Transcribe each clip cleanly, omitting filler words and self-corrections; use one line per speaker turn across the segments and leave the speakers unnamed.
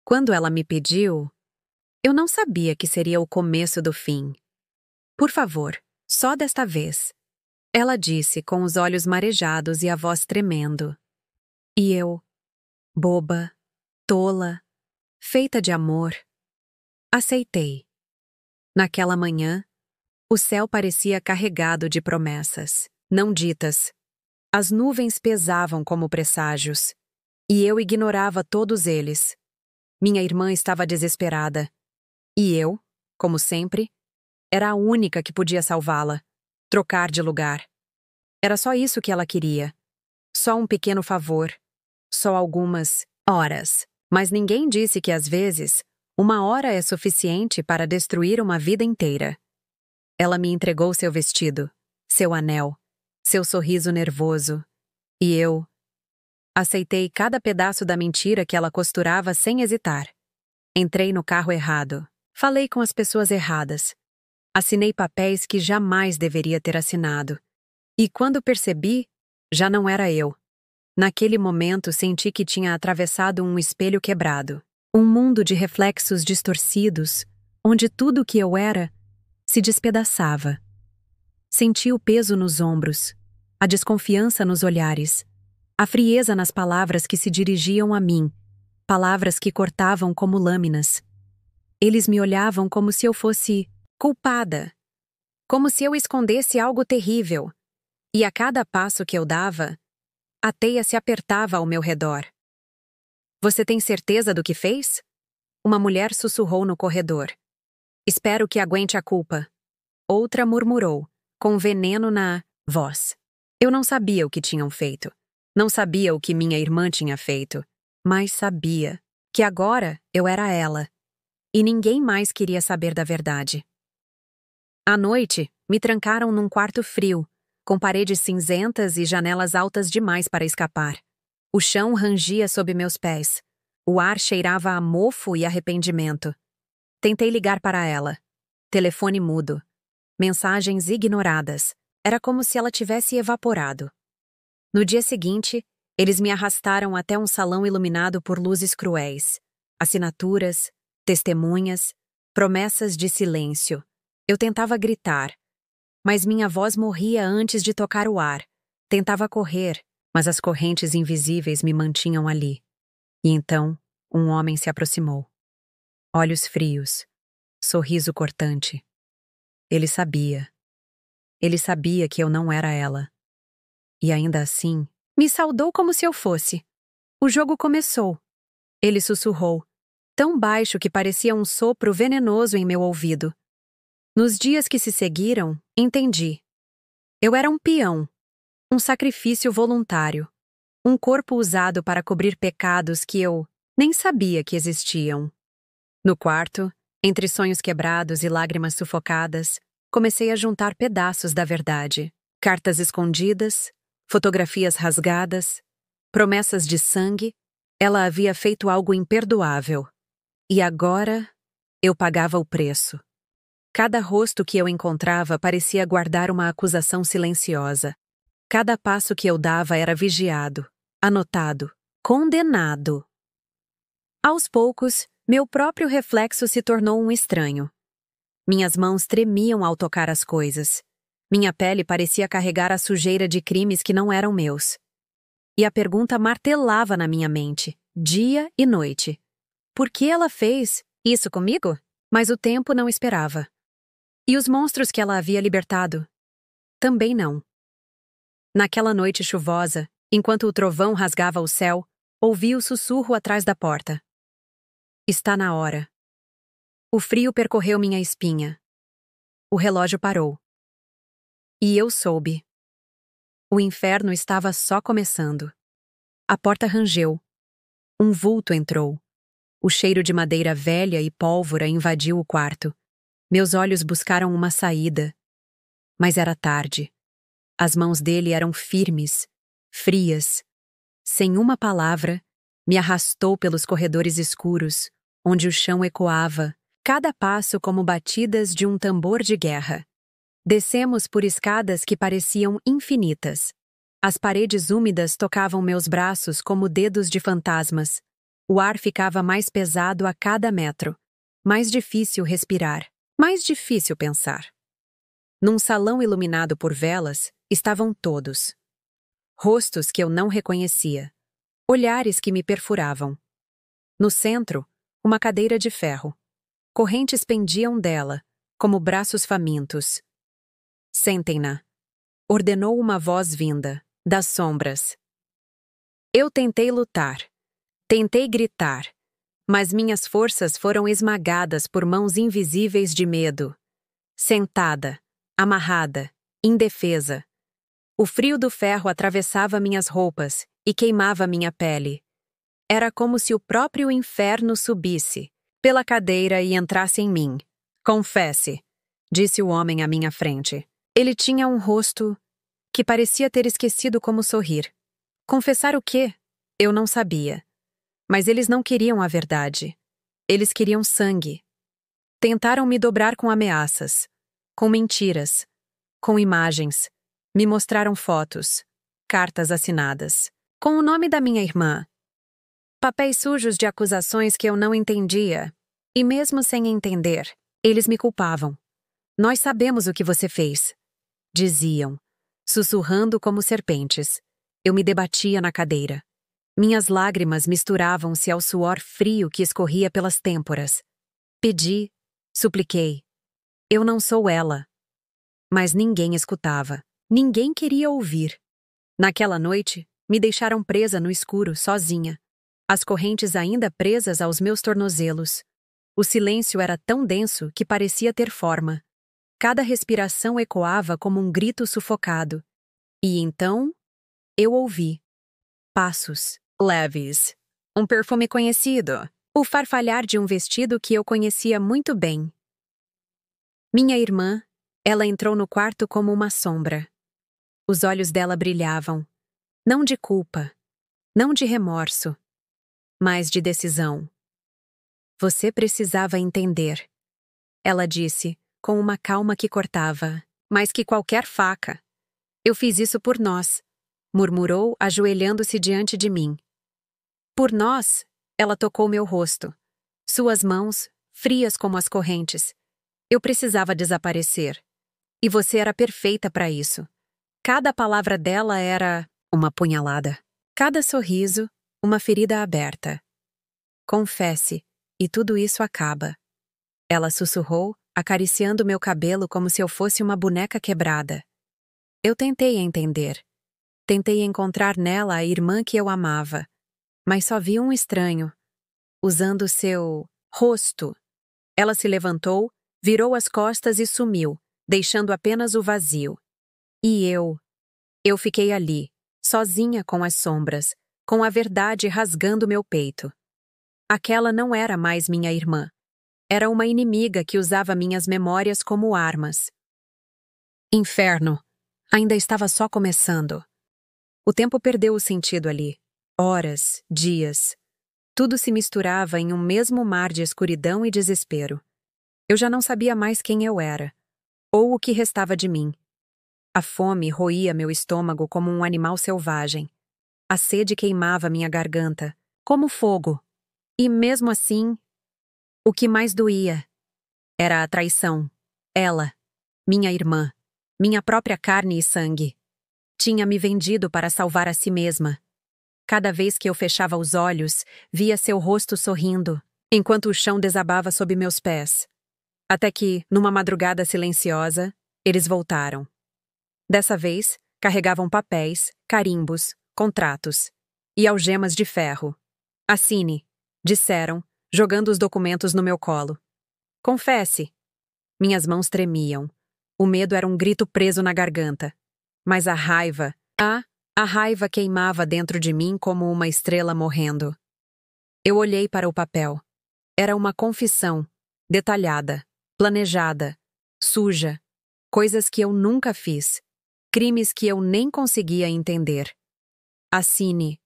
Quando ela me pediu, eu não sabia que seria o começo do fim. Por favor, só desta vez. Ela disse com os olhos marejados e a voz tremendo. E eu, boba, tola, feita de amor, aceitei. Naquela manhã, o céu parecia carregado de promessas, não ditas. As nuvens pesavam como presságios, e eu ignorava todos eles. Minha irmã estava desesperada. E eu, como sempre, era a única que podia salvá-la, trocar de lugar. Era só isso que ela queria. Só um pequeno favor. Só algumas horas. Mas ninguém disse que, às vezes, uma hora é suficiente para destruir uma vida inteira. Ela me entregou seu vestido, seu anel, seu sorriso nervoso. E eu aceitei cada pedaço da mentira que ela costurava sem hesitar. Entrei no carro errado. Falei com as pessoas erradas. Assinei papéis que jamais deveria ter assinado. E quando percebi, já não era eu. Naquele momento senti que tinha atravessado um espelho quebrado. Um mundo de reflexos distorcidos, onde tudo o que eu era se despedaçava. Senti o peso nos ombros, a desconfiança nos olhares, a frieza nas palavras que se dirigiam a mim, palavras que cortavam como lâminas. Eles me olhavam como se eu fosse culpada, como se eu escondesse algo terrível. E a cada passo que eu dava, a teia se apertava ao meu redor. Você tem certeza do que fez? Uma mulher sussurrou no corredor. Espero que aguente a culpa. Outra murmurou, com veneno na voz. Eu não sabia o que tinham feito. Não sabia o que minha irmã tinha feito. Mas sabia que agora eu era ela. E ninguém mais queria saber da verdade. À noite, me trancaram num quarto frio, com paredes cinzentas e janelas altas demais para escapar. O chão rangia sob meus pés. O ar cheirava a mofo e arrependimento. Tentei ligar para ela. Telefone mudo. Mensagens ignoradas. Era como se ela tivesse evaporado. No dia seguinte, eles me arrastaram até um salão iluminado por luzes cruéis. Assinaturas, testemunhas, promessas de silêncio. Eu tentava gritar, mas minha voz morria antes de tocar o ar. Tentava correr, mas as correntes invisíveis me mantinham ali. E então, um homem se aproximou. Olhos frios, sorriso cortante. Ele sabia. Ele sabia que eu não era ela. E ainda assim, me saudou como se eu fosse. O jogo começou. Ele sussurrou, tão baixo que parecia um sopro venenoso em meu ouvido. Nos dias que se seguiram, entendi. Eu era um peão, um sacrifício voluntário, um corpo usado para cobrir pecados que eu nem sabia que existiam. No quarto, entre sonhos quebrados e lágrimas sufocadas, comecei a juntar pedaços da verdade. Cartas escondidas, fotografias rasgadas, promessas de sangue. Ela havia feito algo imperdoável. E agora, eu pagava o preço. Cada rosto que eu encontrava parecia guardar uma acusação silenciosa. Cada passo que eu dava era vigiado, anotado, condenado. Aos poucos, meu próprio reflexo se tornou um estranho. Minhas mãos tremiam ao tocar as coisas. Minha pele parecia carregar a sujeira de crimes que não eram meus. E a pergunta martelava na minha mente, dia e noite. Por que ela fez isso comigo? Mas o tempo não esperava. E os monstros que ela havia libertado? Também não. Naquela noite chuvosa, enquanto o trovão rasgava o céu, ouvi o sussurro atrás da porta. Está na hora. O frio percorreu minha espinha. O relógio parou. E eu soube. O inferno estava só começando. A porta rangeu. Um vulto entrou. O cheiro de madeira velha e pólvora invadiu o quarto. Meus olhos buscaram uma saída. Mas era tarde. As mãos dele eram firmes, frias. Sem uma palavra, me arrastou pelos corredores escuros, onde o chão ecoava, cada passo como batidas de um tambor de guerra. Descemos por escadas que pareciam infinitas. As paredes úmidas tocavam meus braços como dedos de fantasmas. O ar ficava mais pesado a cada metro. Mais difícil respirar. Mais difícil pensar. Num salão iluminado por velas, estavam todos. Rostos que eu não reconhecia. Olhares que me perfuravam. No centro, uma cadeira de ferro. Correntes pendiam dela, como braços famintos. Sentem-na, ordenou uma voz vinda, das sombras. Eu tentei lutar. Tentei gritar. Mas minhas forças foram esmagadas por mãos invisíveis de medo. Sentada, amarrada, indefesa. O frio do ferro atravessava minhas roupas e queimava minha pele. Era como se o próprio inferno subisse pela cadeira e entrasse em mim. Confesse, disse o homem à minha frente. Ele tinha um rosto que parecia ter esquecido como sorrir. Confessar o quê? Eu não sabia. Mas eles não queriam a verdade. Eles queriam sangue. Tentaram me dobrar com ameaças, com mentiras, com imagens. Me mostraram fotos, cartas assinadas, com o nome da minha irmã. Papéis sujos de acusações que eu não entendia. E mesmo sem entender, eles me culpavam. Nós sabemos o que você fez, diziam, sussurrando como serpentes. Eu me debatia na cadeira. Minhas lágrimas misturavam-se ao suor frio que escorria pelas têmporas. Pedi, supliquei. Eu não sou ela. Mas ninguém escutava. Ninguém queria ouvir. Naquela noite, me deixaram presa no escuro, sozinha. As correntes ainda presas aos meus tornozelos. O silêncio era tão denso que parecia ter forma. Cada respiração ecoava como um grito sufocado. E então, eu ouvi. Passos. Leves. Um perfume conhecido. O farfalhar de um vestido que eu conhecia muito bem. Minha irmã, ela entrou no quarto como uma sombra. Os olhos dela brilhavam. Não de culpa. Não de remorso. Mas de decisão. Você precisava entender. Ela disse, com uma calma que cortava, mais que qualquer faca. Eu fiz isso por nós, murmurou, ajoelhando-se diante de mim. Por nós, ela tocou meu rosto. Suas mãos, frias como as correntes. Eu precisava desaparecer. E você era perfeita para isso. Cada palavra dela era uma punhalada. Cada sorriso, uma ferida aberta. Confesse, e tudo isso acaba. Ela sussurrou, acariciando meu cabelo como se eu fosse uma boneca quebrada. Eu tentei entender. Tentei encontrar nela a irmã que eu amava. Mas só vi um estranho. Usando seu rosto. Ela se levantou, virou as costas e sumiu, deixando apenas o vazio. E eu fiquei ali, sozinha com as sombras, com a verdade rasgando meu peito. Aquela não era mais minha irmã. Era uma inimiga que usava minhas memórias como armas. Inferno. Ainda estava só começando. O tempo perdeu o sentido ali. Horas, dias. Tudo se misturava em um mesmo mar de escuridão e desespero. Eu já não sabia mais quem eu era, ou o que restava de mim. A fome roía meu estômago como um animal selvagem. A sede queimava minha garganta, como fogo. E mesmo assim, o que mais doía era a traição. Ela, minha irmã, minha própria carne e sangue, tinha me vendido para salvar a si mesma. Cada vez que eu fechava os olhos, via seu rosto sorrindo, enquanto o chão desabava sob meus pés. Até que, numa madrugada silenciosa, eles voltaram. Dessa vez, carregavam papéis, carimbos, contratos e algemas de ferro. Assine, disseram, jogando os documentos no meu colo. Confesse. Minhas mãos tremiam. O medo era um grito preso na garganta. Mas a raiva, a raiva queimava dentro de mim como uma estrela morrendo. Eu olhei para o papel. Era uma confissão, detalhada, planejada, suja, coisas que eu nunca fiz, crimes que eu nem conseguia entender. Assine,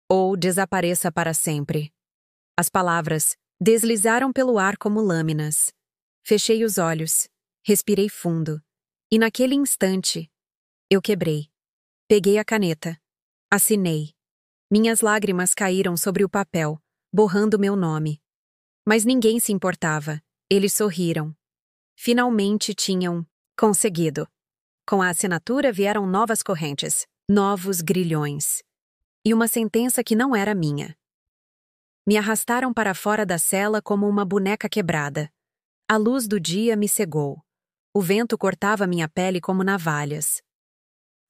ou desapareça para sempre. As palavras deslizaram pelo ar como lâminas. Fechei os olhos, respirei fundo, e naquele instante, eu quebrei. Peguei a caneta. Assinei. Minhas lágrimas caíram sobre o papel, borrando meu nome. Mas ninguém se importava. Eles sorriram. Finalmente tinham conseguido. Com a assinatura vieram novas correntes, novos grilhões. E uma sentença que não era minha. Me arrastaram para fora da cela como uma boneca quebrada. A luz do dia me cegou. O vento cortava minha pele como navalhas.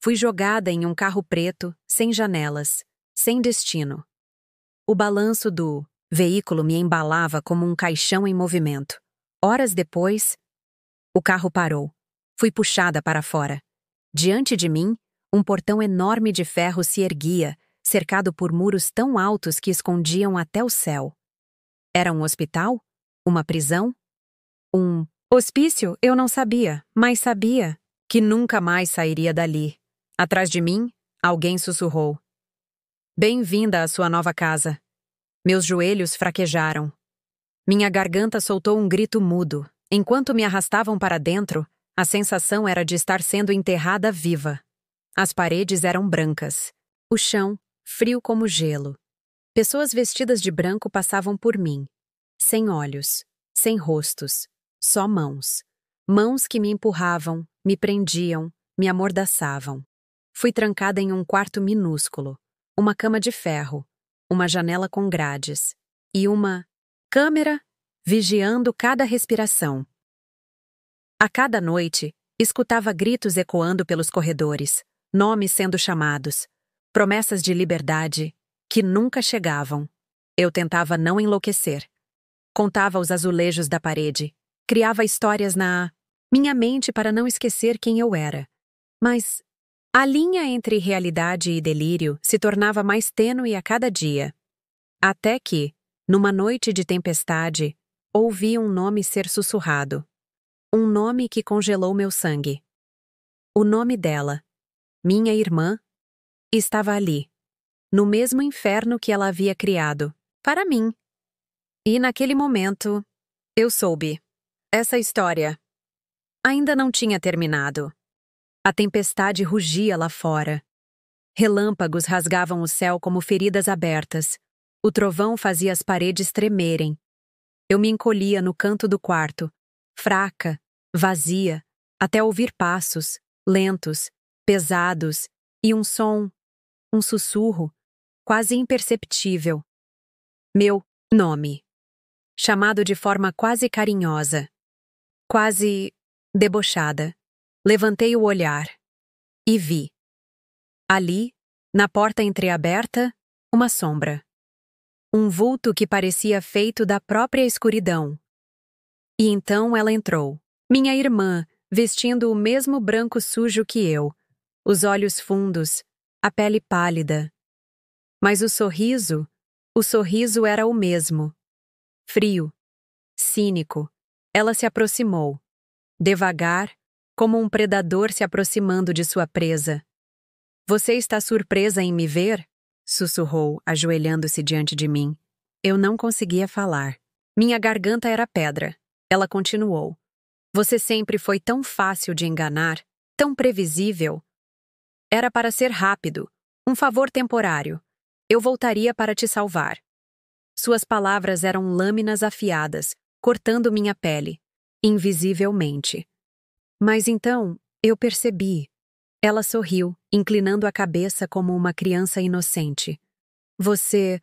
Fui jogada em um carro preto, sem janelas, sem destino. O balanço do veículo me embalava como um caixão em movimento. Horas depois, o carro parou. Fui puxada para fora. Diante de mim, um portão enorme de ferro se erguia, cercado por muros tão altos que escondiam até o céu. Era um hospital? Uma prisão? Um hospício? Eu não sabia, mas sabia que nunca mais sairia dali. Atrás de mim, alguém sussurrou. Bem-vinda à sua nova casa. Meus joelhos fraquejaram. Minha garganta soltou um grito mudo. Enquanto me arrastavam para dentro, a sensação era de estar sendo enterrada viva. As paredes eram brancas. O chão, frio como gelo. Pessoas vestidas de branco passavam por mim. Sem olhos, sem rostos, só mãos. Mãos que me empurravam, me prendiam, me amordaçavam. Fui trancada em um quarto minúsculo. Uma cama de ferro, uma janela com grades e uma câmera vigiando cada respiração. A cada noite, escutava gritos ecoando pelos corredores, nomes sendo chamados, promessas de liberdade que nunca chegavam. Eu tentava não enlouquecer. Contava os azulejos da parede, criava histórias na minha mente para não esquecer quem eu era. Mas a linha entre realidade e delírio se tornava mais tênue a cada dia. Até que, numa noite de tempestade, ouvi um nome ser sussurrado. Um nome que congelou meu sangue. O nome dela, minha irmã, estava ali, no mesmo inferno que ela havia criado, para mim. E naquele momento, eu soube. Essa história ainda não tinha terminado. A tempestade rugia lá fora. Relâmpagos rasgavam o céu como feridas abertas. O trovão fazia as paredes tremerem. Eu me encolhia no canto do quarto, fraca, vazia, até ouvir passos, lentos, pesados, e um som, um sussurro, quase imperceptível. Meu nome. Chamado de forma quase carinhosa, quase debochada. Levantei o olhar e vi. Ali, na porta entreaberta, uma sombra. Um vulto que parecia feito da própria escuridão. E então ela entrou. Minha irmã, vestindo o mesmo branco sujo que eu, os olhos fundos, a pele pálida. Mas o sorriso era o mesmo. Frio, cínico. Ela se aproximou, devagar, como um predador se aproximando de sua presa. Você está surpresa em me ver? Sussurrou, ajoelhando-se diante de mim. Eu não conseguia falar. Minha garganta era pedra. Ela continuou. Você sempre foi tão fácil de enganar, tão previsível. Era para ser rápido, um favor temporário. Eu voltaria para te salvar. Suas palavras eram lâminas afiadas, cortando minha pele, invisivelmente. Mas então, eu percebi. Ela sorriu, inclinando a cabeça como uma criança inocente. Você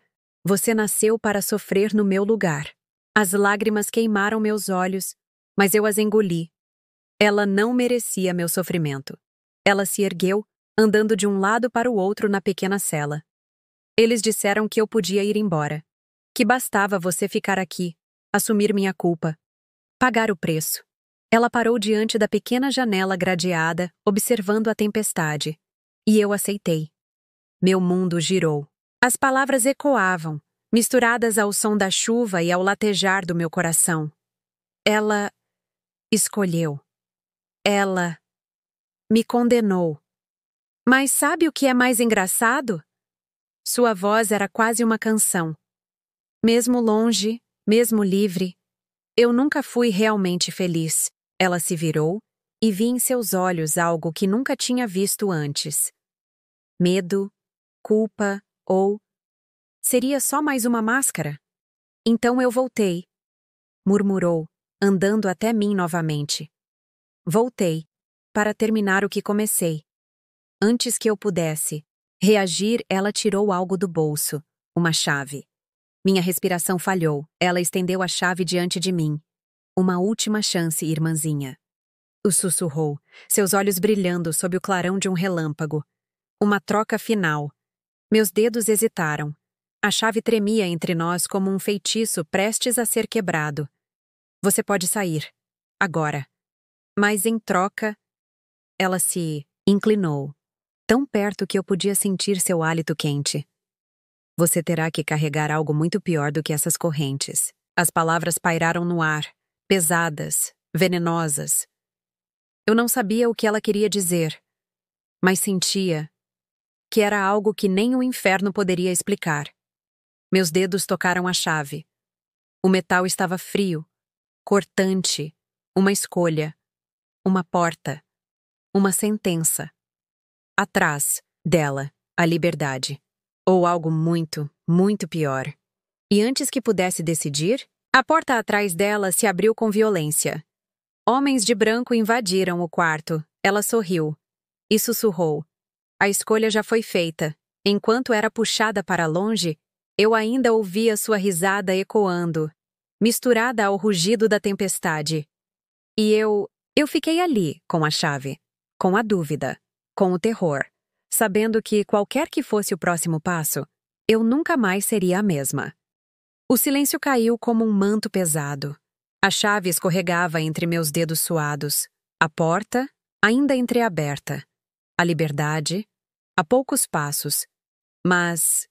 nasceu para sofrer no meu lugar. As lágrimas queimaram meus olhos, mas eu as engoli. Ela não merecia meu sofrimento. Ela se ergueu, andando de um lado para o outro na pequena cela. Eles disseram que eu podia ir embora. Que bastava você ficar aqui, assumir minha culpa, pagar o preço. Ela parou diante da pequena janela gradeada, observando a tempestade. E eu aceitei. Meu mundo girou. As palavras ecoavam, misturadas ao som da chuva e ao latejar do meu coração. Ela escolheu. Ela me condenou. Mas sabe o que é mais engraçado? Sua voz era quase uma canção. Mesmo longe, mesmo livre, eu nunca fui realmente feliz. Ela se virou e vi em seus olhos algo que nunca tinha visto antes. Medo, culpa ou... seria só mais uma máscara? Então eu voltei, murmurou, andando até mim novamente. Voltei, para terminar o que comecei. Antes que eu pudesse reagir, ela tirou algo do bolso, uma chave. Minha respiração falhou, ela estendeu a chave diante de mim. Uma última chance, irmãzinha. Sussurrou, seus olhos brilhando sob o clarão de um relâmpago. Uma troca final. Meus dedos hesitaram. A chave tremia entre nós como um feitiço prestes a ser quebrado. Você pode sair. Agora. Mas em troca, ela se inclinou, tão perto que eu podia sentir seu hálito quente. Você terá que carregar algo muito pior do que essas correntes. As palavras pairaram no ar, pesadas, venenosas. Eu não sabia o que ela queria dizer, mas sentia que era algo que nem o inferno poderia explicar. Meus dedos tocaram a chave. O metal estava frio, cortante, uma escolha, uma porta, uma sentença. Atrás dela, a liberdade. Ou algo muito, muito pior. E antes que pudesse decidir, a porta atrás dela se abriu com violência. Homens de branco invadiram o quarto. Ela sorriu e sussurrou. A escolha já foi feita. Enquanto era puxada para longe, eu ainda ouvia sua risada ecoando, misturada ao rugido da tempestade. E eu fiquei ali, com a chave, com a dúvida, com o terror, sabendo que qualquer que fosse o próximo passo, eu nunca mais seria a mesma. O silêncio caiu como um manto pesado. A chave escorregava entre meus dedos suados. A porta, ainda entreaberta. A liberdade, a poucos passos. Mas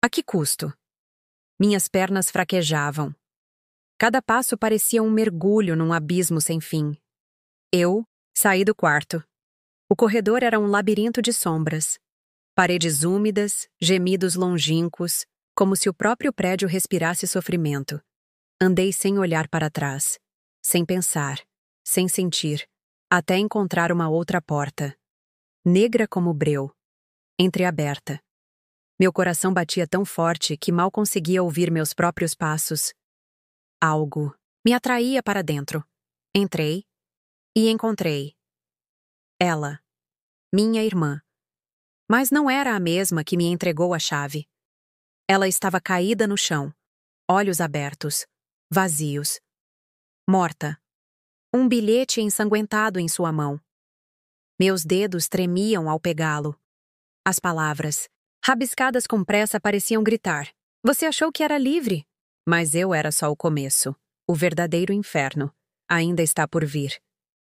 a que custo? Minhas pernas fraquejavam. Cada passo parecia um mergulho num abismo sem fim. Eu saí do quarto. O corredor era um labirinto de sombras. Paredes úmidas, gemidos longínquos, como se o próprio prédio respirasse sofrimento. Andei sem olhar para trás, sem pensar, sem sentir, até encontrar uma outra porta. Negra como breu, entreaberta. Meu coração batia tão forte que mal conseguia ouvir meus próprios passos. Algo me atraía para dentro. Entrei e encontrei ela, minha irmã. Mas não era a mesma que me entregou a chave. Ela estava caída no chão, olhos abertos, vazios. Morta. Um bilhete ensanguentado em sua mão. Meus dedos tremiam ao pegá-lo. As palavras, rabiscadas com pressa, pareciam gritar. Você achou que era livre? Mas eu era só o começo. O verdadeiro inferno ainda está por vir.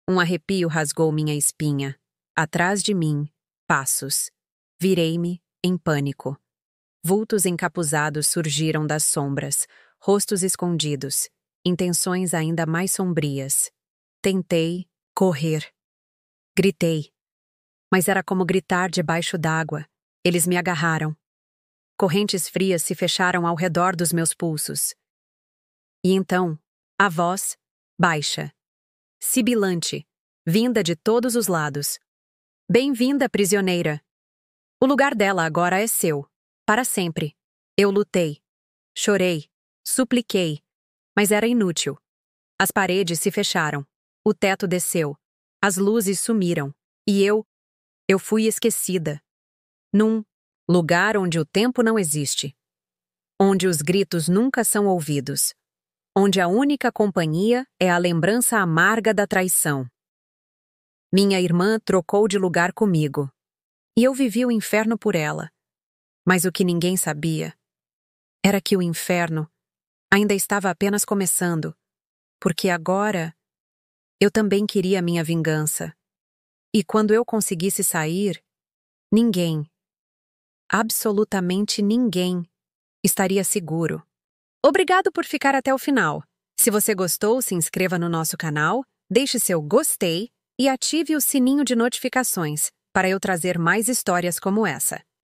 Um arrepio rasgou minha espinha. Atrás de mim, passos. Virei-me em pânico. Vultos encapuzados surgiram das sombras, rostos escondidos, intenções ainda mais sombrias. Tentei correr. Gritei. Mas era como gritar debaixo d'água. Eles me agarraram. Correntes frias se fecharam ao redor dos meus pulsos. E então, a voz, baixa, sibilante, vinda de todos os lados. Bem-vinda, prisioneira. O lugar dela agora é seu, para sempre. Eu lutei, chorei, supliquei, mas era inútil. As paredes se fecharam, o teto desceu, as luzes sumiram, e eu fui esquecida. Num lugar onde o tempo não existe, onde os gritos nunca são ouvidos, onde a única companhia é a lembrança amarga da traição. Minha irmã trocou de lugar comigo, e eu vivi o inferno por ela. Mas o que ninguém sabia era que o inferno ainda estava apenas começando, porque agora eu também queria minha vingança. E quando eu conseguisse sair, ninguém, absolutamente ninguém, estaria seguro. Obrigado por ficar até o final. Se você gostou, se inscreva no nosso canal, deixe seu gostei e ative o sininho de notificações para eu trazer mais histórias como essa.